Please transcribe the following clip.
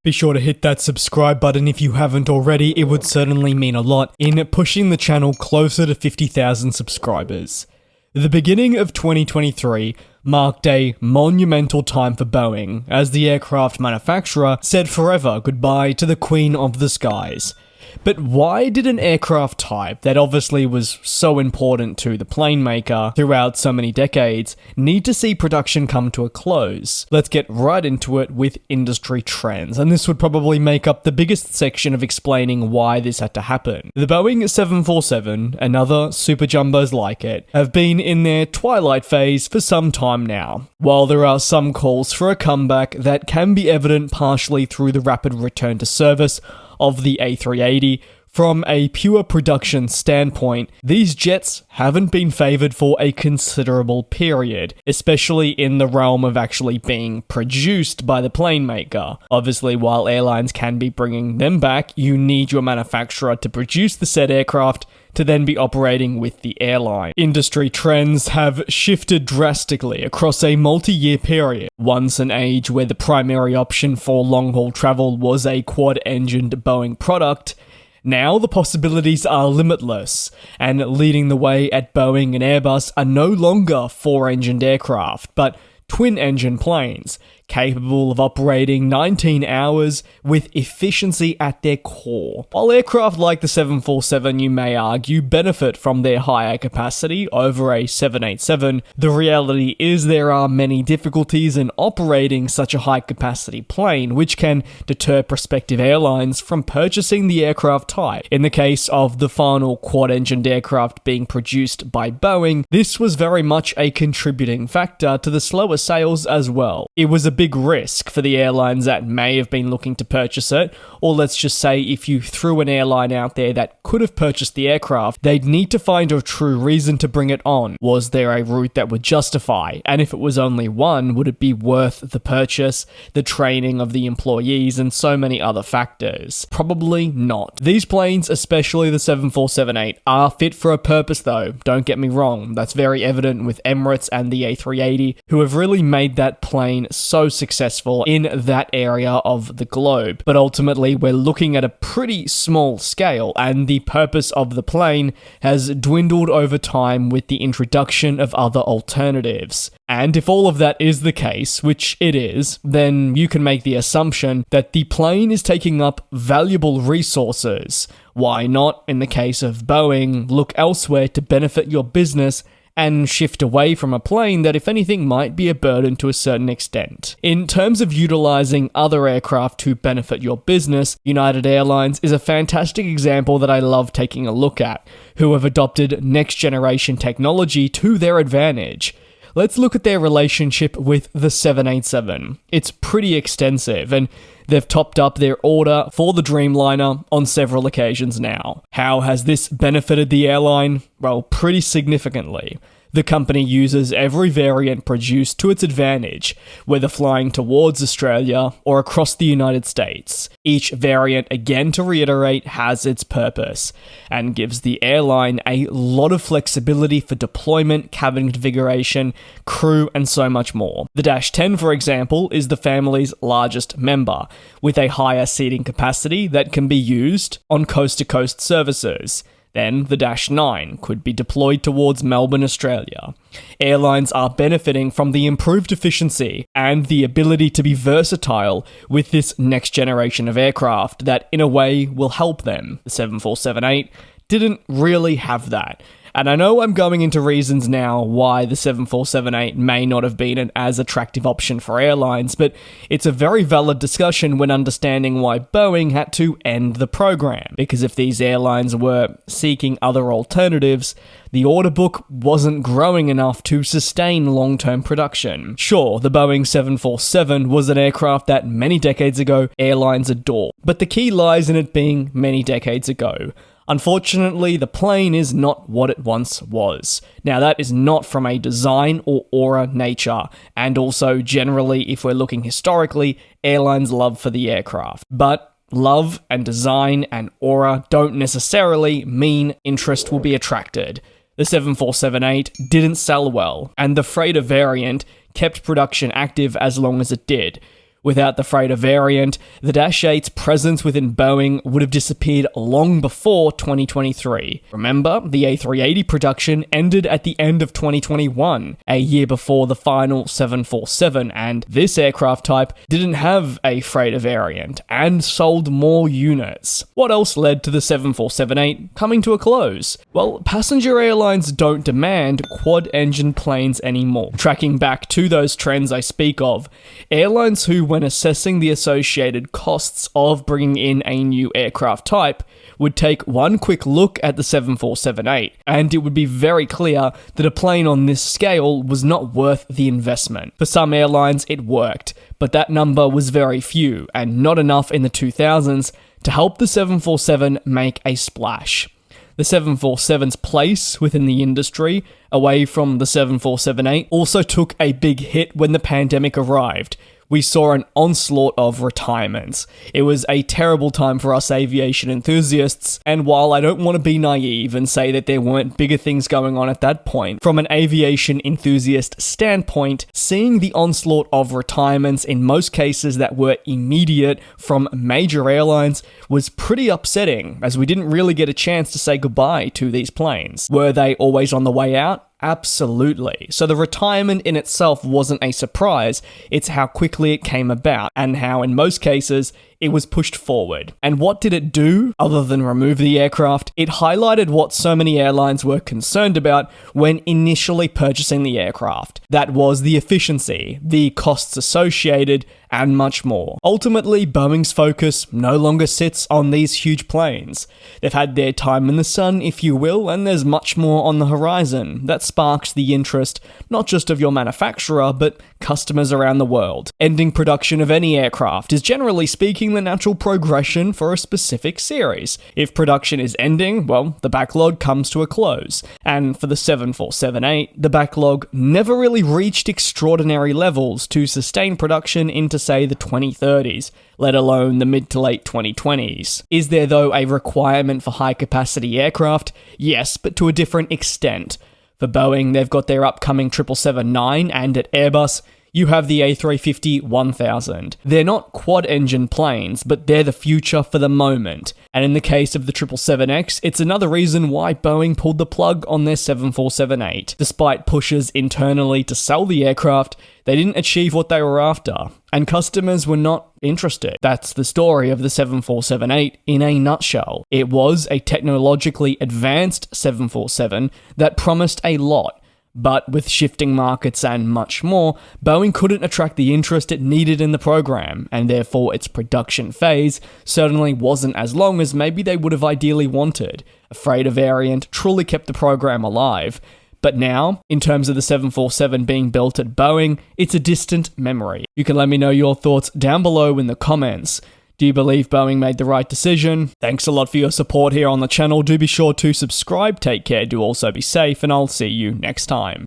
Be sure to hit that subscribe button if you haven't already. It would certainly mean a lot in pushing the channel closer to 50,000 subscribers. The beginning of 2023 marked a monumental time for Boeing, as the aircraft manufacturer said forever goodbye to the Queen of the Skies. But why did an aircraft type that obviously was so important to the plane maker throughout so many decades need to see production come to a close? Let's get right into it with industry trends, and this would probably make up the biggest section of explaining why this had to happen. The Boeing 747, and other super jumbos like it, have been in their twilight phase for some time now. While there are some calls for a comeback that can be evident partially through the rapid return to service of the A380, from a pure production standpoint, these jets haven't been favoured for a considerable period, especially in the realm of actually being produced by the plane maker. Obviously, while airlines can be bringing them back, you need your manufacturer to produce the said aircraft to then be operating with the airline. Industry trends have shifted drastically across a multi-year period. Once an age where the primary option for long-haul travel was a quad-engined Boeing product, now the possibilities are limitless, and leading the way at Boeing and Airbus are no longer four-engined aircraft, but twin-engine planes, capable of operating 19 hours with efficiency at their core. While aircraft like the 747, you may argue, benefit from their higher capacity over a 787, the reality is there are many difficulties in operating such a high-capacity plane, which can deter prospective airlines from purchasing the aircraft type. In the case of the final quad-engined aircraft being produced by Boeing, this was very much a contributing factor to the slower sales as well. It was a big risk for the airlines that may have been looking to purchase it, or let's just say if you threw an airline out there that could have purchased the aircraft, they'd need to find a true reason to bring it on. Was there a route that would justify? And if it was only one, would it be worth the purchase, the training of the employees, and so many other factors? Probably not. These planes, especially the 747-8, are fit for a purpose though, don't get me wrong. That's very evident with Emirates and the A380, who have really made that plane so successful in that area of the globe. But ultimately, we're looking at a pretty small scale, and the purpose of the plane has dwindled over time with the introduction of other alternatives. And if all of that is the case, which it is, then you can make the assumption that the plane is taking up valuable resources. Why not, in the case of Boeing, look elsewhere to benefit your business and shift away from a plane that, if anything, might be a burden to a certain extent. In terms of utilizing other aircraft to benefit your business, United Airlines is a fantastic example that I love taking a look at, who have adopted next-generation technology to their advantage. Let's look at their relationship with the 787. It's pretty extensive, and they've topped up their order for the Dreamliner on several occasions now. How has this benefited the airline? Well, pretty significantly. The company uses every variant produced to its advantage, whether flying towards Australia or across the United States. Each variant, again to reiterate, has its purpose, and gives the airline a lot of flexibility for deployment, cabin configuration, crew, and so much more. The Dash 10, for example, is the family's largest member, with a higher seating capacity that can be used on coast-to-coast services. Then the Dash 9 could be deployed towards Melbourne, Australia. Airlines are benefiting from the improved efficiency and the ability to be versatile with this next generation of aircraft that, in a way, will help them. The 747-8 didn't really have that. And I know I'm going into reasons now why the 747-8 may not have been an as attractive option for airlines, but it's a very valid discussion when understanding why Boeing had to end the program. Because if these airlines were seeking other alternatives, the order book wasn't growing enough to sustain long-term production. Sure, the Boeing 747 was an aircraft that many decades ago airlines adored, but the key lies in it being many decades ago. Unfortunately, the plane is not what it once was. Now, that is not from a design or aura nature, and also generally, if we're looking historically, airlines' love for the aircraft. But love and design and aura don't necessarily mean interest will be attracted. The 747-8 didn't sell well, and the freighter variant kept production active as long as it did, Without the freighter variant, the Dash 8's presence within Boeing would have disappeared long before 2023. Remember, the A380 production ended at the end of 2021, a year before the final 747, and this aircraft type didn't have a freighter variant and sold more units. What else led to the 747-8 coming to a close? Well, passenger airlines don't demand quad-engine planes anymore. Tracking back to those trends I speak of, airlines who, when assessing the associated costs of bringing in a new aircraft type, would take one quick look at the 747-8, and it would be very clear that a plane on this scale was not worth the investment. For some airlines, it worked, but that number was very few, and not enough in the 2000s to help the 747 make a splash. The 747's place within the industry, away from the 747-8, also took a big hit when the pandemic arrived. We saw an onslaught of retirements. It was a terrible time for us aviation enthusiasts, and while I don't want to be naive and say that there weren't bigger things going on at that point, from an aviation enthusiast standpoint, seeing the onslaught of retirements in most cases that were immediate from major airlines was pretty upsetting, as we didn't really get a chance to say goodbye to these planes. Were they always on the way out? Absolutely. So the retirement in itself wasn't a surprise, it's how quickly it came about, and how in most cases it was pushed forward. And what did it do, other than remove the aircraft? It highlighted what so many airlines were concerned about when initially purchasing the aircraft. That was the efficiency, the costs associated, and much more. Ultimately, Boeing's focus no longer sits on these huge planes. They've had their time in the sun, if you will, and there's much more on the horizon that sparks the interest not just of your manufacturer, but customers around the world. Ending production of any aircraft is, generally speaking, the natural progression for a specific series. If production is ending, well, the backlog comes to a close. And for the 747-8, the backlog never really reached extraordinary levels to sustain production into, say, the 2030s, let alone the mid to late 2020s. Is there, though, a requirement for high-capacity aircraft? Yes, but to a different extent. For Boeing, they've got their upcoming 777-9, and at Airbus, you have the A350-1000. They're not quad-engine planes, but they're the future for the moment. And in the case of the 777X, it's another reason why Boeing pulled the plug on their 747-8. Despite pushes internally to sell the aircraft, they didn't achieve what they were after, and customers were not interested. That's the story of the 747-8 in a nutshell. It was a technologically advanced 747 that promised a lot, but with shifting markets and much more, Boeing couldn't attract the interest it needed in the program, and therefore its production phase certainly wasn't as long as maybe they would have ideally wanted. A freighter variant truly kept the program alive. But now, in terms of the 747 being built at Boeing, it's a distant memory. You can let me know your thoughts down below in the comments. Do you believe Boeing made the right decision? Thanks a lot for your support here on the channel. Do be sure to subscribe, take care, do also be safe, and I'll see you next time.